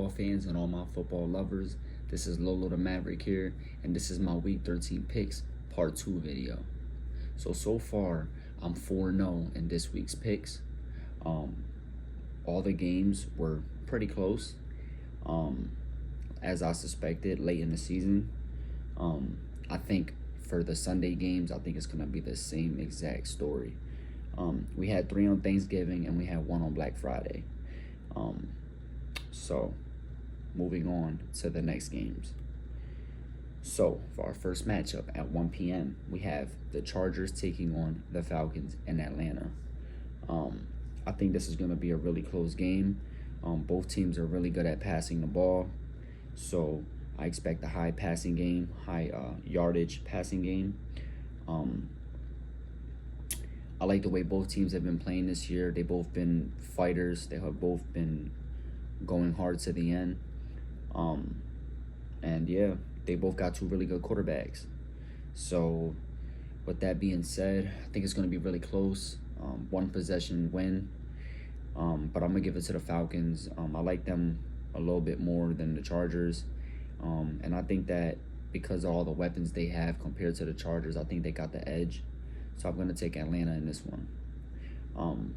football fans and all my football lovers. This is Lolothemaverick here, and this is my Week 13 picks part 2 video. So far, I'm 4-0 in this week's picks. All the games were pretty close, as I suspected late in the season. I think for the Sunday games, I think it's going to be the same exact story. We had 3 on Thanksgiving and we had 1 on Black Friday. So moving on to the next games. So for our first matchup at 1 p.m., we have the Chargers taking on the Falcons in Atlanta. I think this is going to be a really close game. Both teams are really good at passing the ball. So I expect a high passing game, high yardage passing game. I like the way both teams have been playing this year. They've both been fighters. They have both been going hard to the end. And yeah, they both got 2 really good quarterbacks. So with that being said, I think it's going to be really close. 1 possession win. But I'm going to give it to the Falcons. I like them a little bit more than the Chargers. And I think that because of all the weapons they have compared to the Chargers, I think they got the edge. So I'm going to take Atlanta in this one.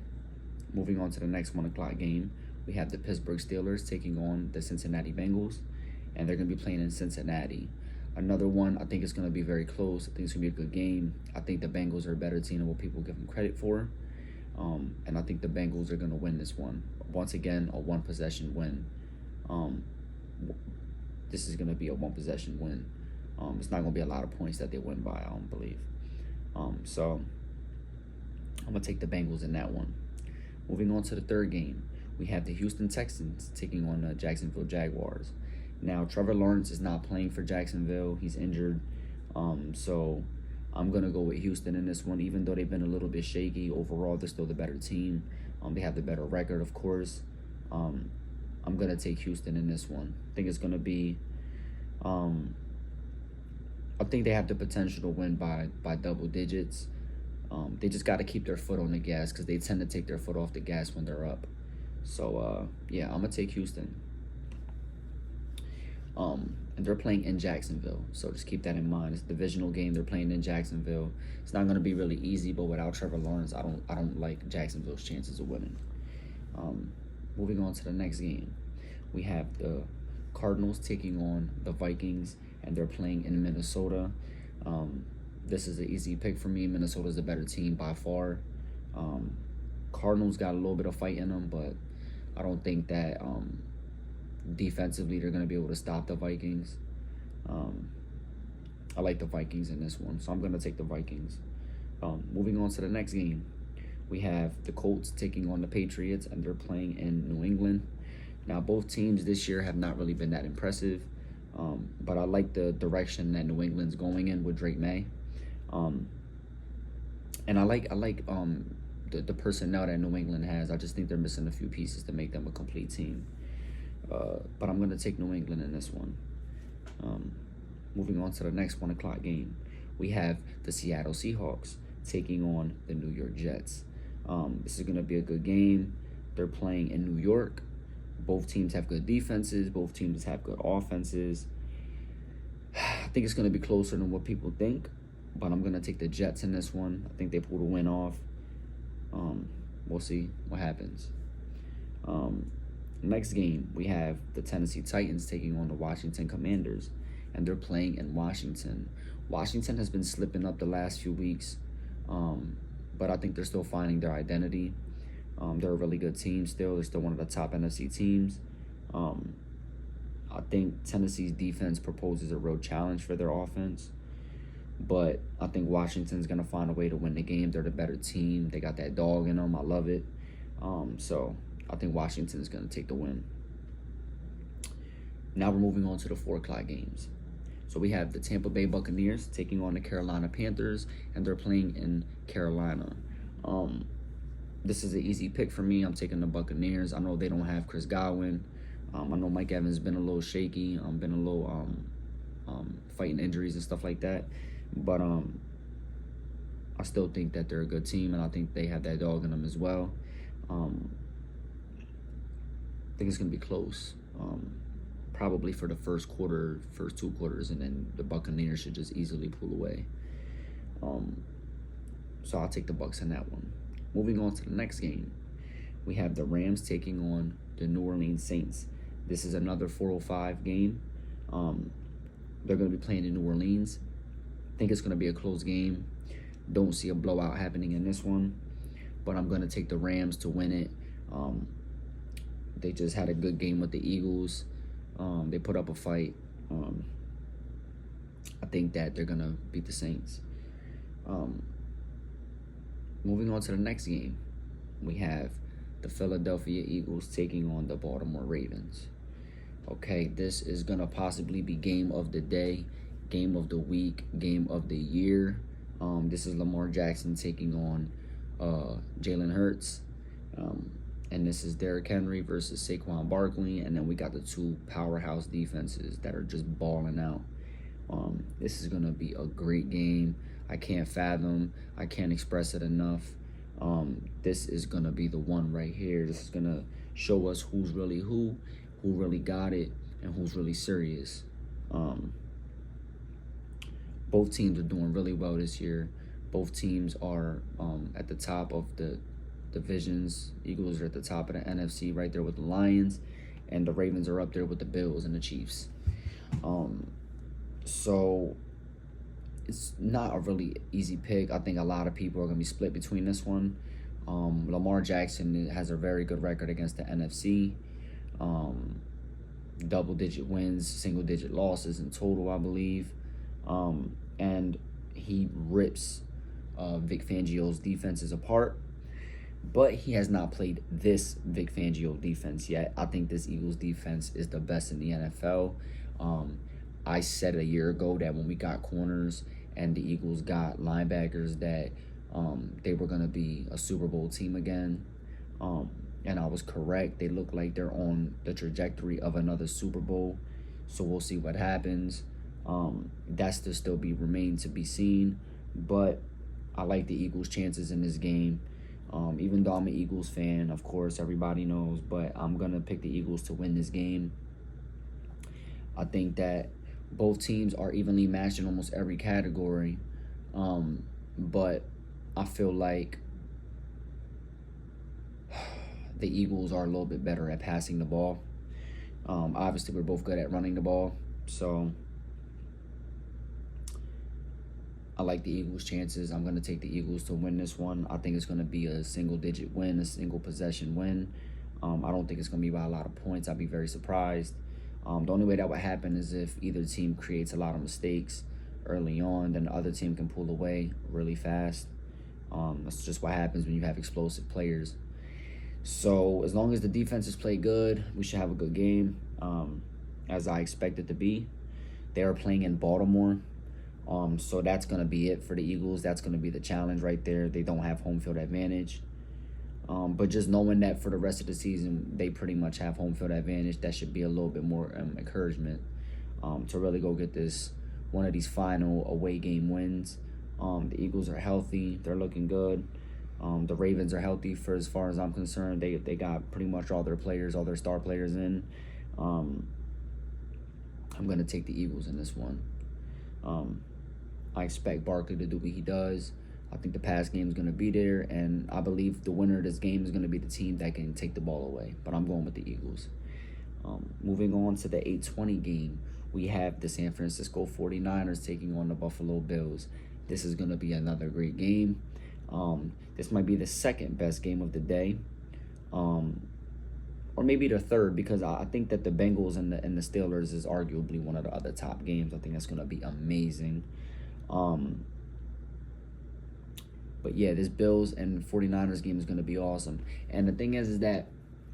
Moving on to the next 1 o'clock game, we have the Pittsburgh Steelers taking on the Cincinnati Bengals, and they're going to be playing in Cincinnati. Another one, I think it's going to be very close. I think it's going to be a good game. I think the Bengals are a better team than what people give them credit for. And I think the Bengals are going to win this one. Once again, a 1 possession win. This is going to be a 1 possession win. It's not going to be a lot of points that they win by, I don't believe. So I'm going to take the Bengals in that one. Moving on to the third game, we have the Houston Texans taking on the Jacksonville Jaguars. Now, Trevor Lawrence is not playing for Jacksonville. He's injured. So I'm going to go with Houston in this one, even though they've been a little bit shaky. Overall, they're still the better team. They have the better record, of course. I'm going to take Houston in this one. I think it's going to be... I think they have the potential to win by double digits. They just got to keep their foot on the gas because they tend to take their foot off the gas when they're up. So, yeah, I'm going to take Houston. And they're playing in Jacksonville, so just keep that in mind. It's a divisional game. They're playing in Jacksonville. It's not going to be really easy, but without Trevor Lawrence, I don't like Jacksonville's chances of winning. Moving on to the next game, we have the Cardinals taking on the Vikings, and they're playing in Minnesota. This is an easy pick for me. Minnesota's the better team by far. Cardinals got a little bit of fight in them, but I don't think that defensively they're going to be able to stop the Vikings. I like the Vikings in this one, so I'm going to take the Vikings. Moving on to the next game, we have the Colts taking on the Patriots, and they're playing in New England. Now, both teams this year have not really been that impressive, but I like the direction that New England's going in with Drake May. And I like the personnel that New England has. I just think they're missing a few pieces to make them a complete team. But I'm going to take New England in this one. Moving on to the next 1 o'clock game, we have the Seattle Seahawks taking on the New York Jets. This is going to be a good game. They're playing in New York. Both teams have good defenses. Both teams have good offenses. I think it's going to be closer than what people think, but I'm going to take the Jets in this one. I think they pull the win off. We'll see what happens. Next game, we have the Tennessee Titans taking on the Washington Commanders, and they're playing in Washington. Washington has been slipping up the last few weeks, but I think they're still finding their identity. They're a really good team still. They're still one of the top NFC teams. I think Tennessee's defense proposes a real challenge for their offense, but I think Washington's going to find a way to win the game. They're the better team. They got that dog in them. I love it. So I think Washington is going to take the win. Now we're moving on to the 4 o'clock games. So we have the Tampa Bay Buccaneers taking on the Carolina Panthers, and they're playing in Carolina. This is an easy pick for me. I'm taking the Buccaneers. I know they don't have Chris Godwin. I know Mike Evans has been a little shaky. Been a little fighting injuries and stuff like that. But I still think that they're a good team, and I think they have that dog in them as well. I think it's going to be close. probably for the first quarter, first 2 quarters, and then the Buccaneers should just easily pull away. So I'll take the Bucs in that one. Moving on to the next game, we have the Rams taking on the New Orleans Saints. This is another 4:05 game. They're going to be playing in New Orleans. I think it's going to be a close game. Don't see a blowout happening in this one, but I'm going to take the Rams to win it. They just had a good game with the Eagles. They put up a fight. I think that they're going to beat the Saints. Moving on to the next game, we have the Philadelphia Eagles taking on the Baltimore Ravens. Okay, this is going to possibly be game of the day, game of the week, game of the year. This is Lamar Jackson taking on Jalen Hurts. And this is Derrick Henry versus Saquon Barkley. And then we got the two powerhouse defenses that are just balling out. This is going to be a great game. I can't fathom. I can't express it enough. This is going to be the one right here. This is going to show us who's really who really got it, and who's really serious. Both teams are doing really well this year. Both teams are at the top of the divisions. Eagles are at the top of the NFC right there with the Lions, and the Ravens are up there with the Bills and the Chiefs. So it's not a really easy pick. I think a lot of people are going to be split between this one. Lamar Jackson has a very good record against the NFC. Double-digit wins, single-digit losses in total, I believe. And he rips Vic Fangio's defenses apart. But he has not played this Vic Fangio defense yet. I think this Eagles defense is the best in the NFL. I said a year ago that when we got corners and the Eagles got linebackers that they were going to be a Super Bowl team again. And I was correct. They look like they're on the trajectory of another Super Bowl. So we'll see what happens. That's to still remain to be seen. But I like the Eagles' chances in this game. Even though I'm an Eagles fan, of course, everybody knows. But I'm going to pick the Eagles to win this game. I think that both teams are evenly matched in almost every category. But I feel like the Eagles are a little bit better at passing the ball. Obviously, we're both good at running the ball. So I like the Eagles' chances. I'm going to take the Eagles to win this one. I think it's going to be a single-digit win, a single-possession win. I don't think it's going to be by a lot of points. I'd be very surprised. The only way that would happen is if either team creates a lot of mistakes early on, then the other team can pull away really fast. That's just what happens when you have explosive players. So as long as the defenses play good, we should have a good game, as I expect it to be. They are playing in Baltimore, so that's going to be it for the Eagles. That's going to be the challenge right there. They don't have home field advantage. But just knowing that for the rest of the season, they pretty much have home field advantage, that should be a little bit more encouragement to really go get this one of these final away game wins. The Eagles are healthy. They're looking good. The Ravens are healthy for as far as I'm concerned. They got pretty much all their players, all their star players in. I'm going to take the Eagles in this one. I expect Barkley to do what he does. I think the pass game is going to be there, and I believe the winner of this game is going to be the team that can take the ball away. But I'm going with the Eagles. Moving on to the 8:20 game, we have the San Francisco 49ers taking on the Buffalo Bills. This is going to be another great game. This might be the second best game of the day, or maybe the third, because I think that the Bengals and the Steelers is arguably one of the other top games. I think that's going to be amazing. But yeah, this Bills and 49ers game is going to be awesome. And the thing is that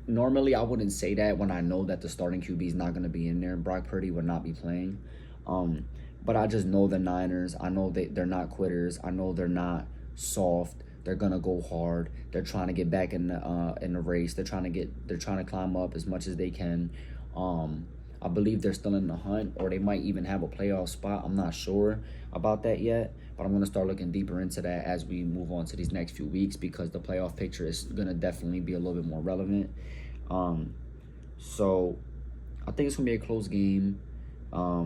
normally I wouldn't say that when I know that the starting QB is not going to be in there. Brock Purdy would not be playing. But I just know the Niners. I know they're not quitters. I know they're not soft. They're going to go hard. They're trying to get back in the race. They're trying to climb up as much as they can. I believe they're still in the hunt, or they might even have a playoff spot. I'm not sure about that yet, but I'm going to start looking deeper into that as we move on to these next few weeks, because the playoff picture is going to definitely be a little bit more relevant. So I think it's going to be a close game. I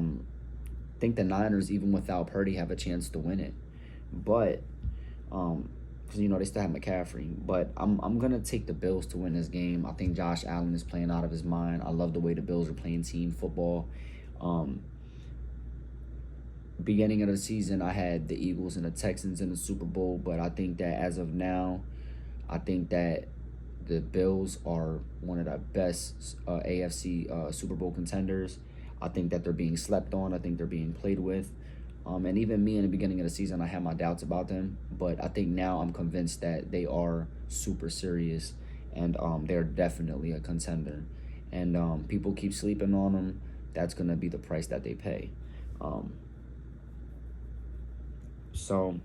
think the Niners, even without Purdy, have a chance to win it. But, because, they still have McCaffrey. But I'm going to take the Bills to win this game. I think Josh Allen is playing out of his mind. I love the way the Bills are playing team football. Beginning of the season, I had the Eagles and the Texans in the Super Bowl, but I think that as of now, I think that the Bills are one of the best AFC Super Bowl contenders. I think that they're being slept on. I think they're being played with. And even me in the beginning of the season, I had my doubts about them. But I think now I'm convinced that they are super serious, and they're definitely a contender. And people keep sleeping on them. That's going to be the price that they pay. So I'm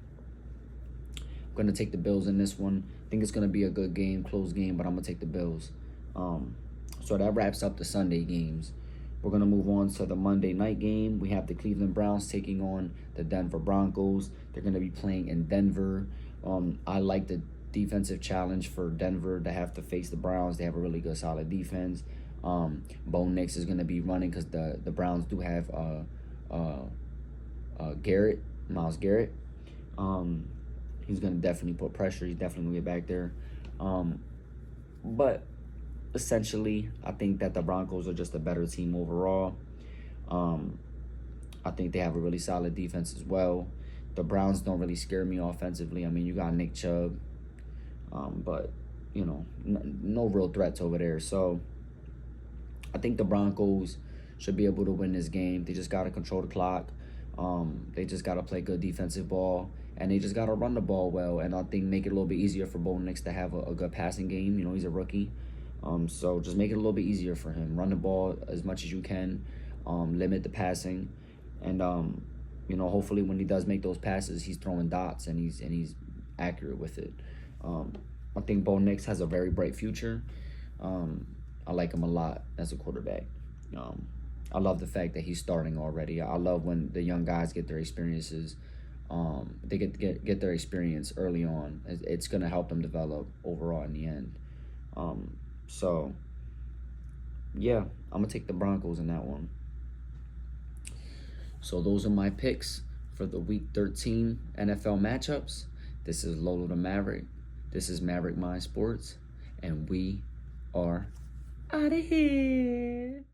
going to take the Bills in this one. I think it's going to be a good game, close game, but I'm going to take the Bills. So that wraps up the Sunday games. We're going to move on to the Monday night game. We have the Cleveland Browns taking on the Denver Broncos. They're going to be playing in Denver. I like the defensive challenge for Denver to have to face the Browns. They have a really good, solid defense. Bo Nix is going to be running because the Browns do have Miles Garrett. He's going to definitely put pressure. He's definitely going to get back there. But essentially, I think that the Broncos are just a better team overall. I think they have a really solid defense as well. The Browns don't really scare me offensively. I mean, you got Nick Chubb, but, no real threats over there. So I think the Broncos should be able to win this game. They just got to control the clock. They just got to play good defensive ball, and they just got to run the ball well, and I think make it a little bit easier for Bo Nix to have a good passing game. He's a rookie. So just make it a little bit easier for him. Run the ball as much as you can. Limit the passing. And, hopefully when he does make those passes, he's throwing dots and he's accurate with it. I think Bo Nix has a very bright future. I like him a lot as a quarterback. I love the fact that he's starting already. I love when the young guys get their experiences. They get their experience early on. It's going to help them develop overall in the end. So, yeah, I'm going to take the Broncos in that one. So those are my picks for the Week 13 NFL matchups. This is Lolothemaverick. This is Maverick Mind Sports. And we are out of here.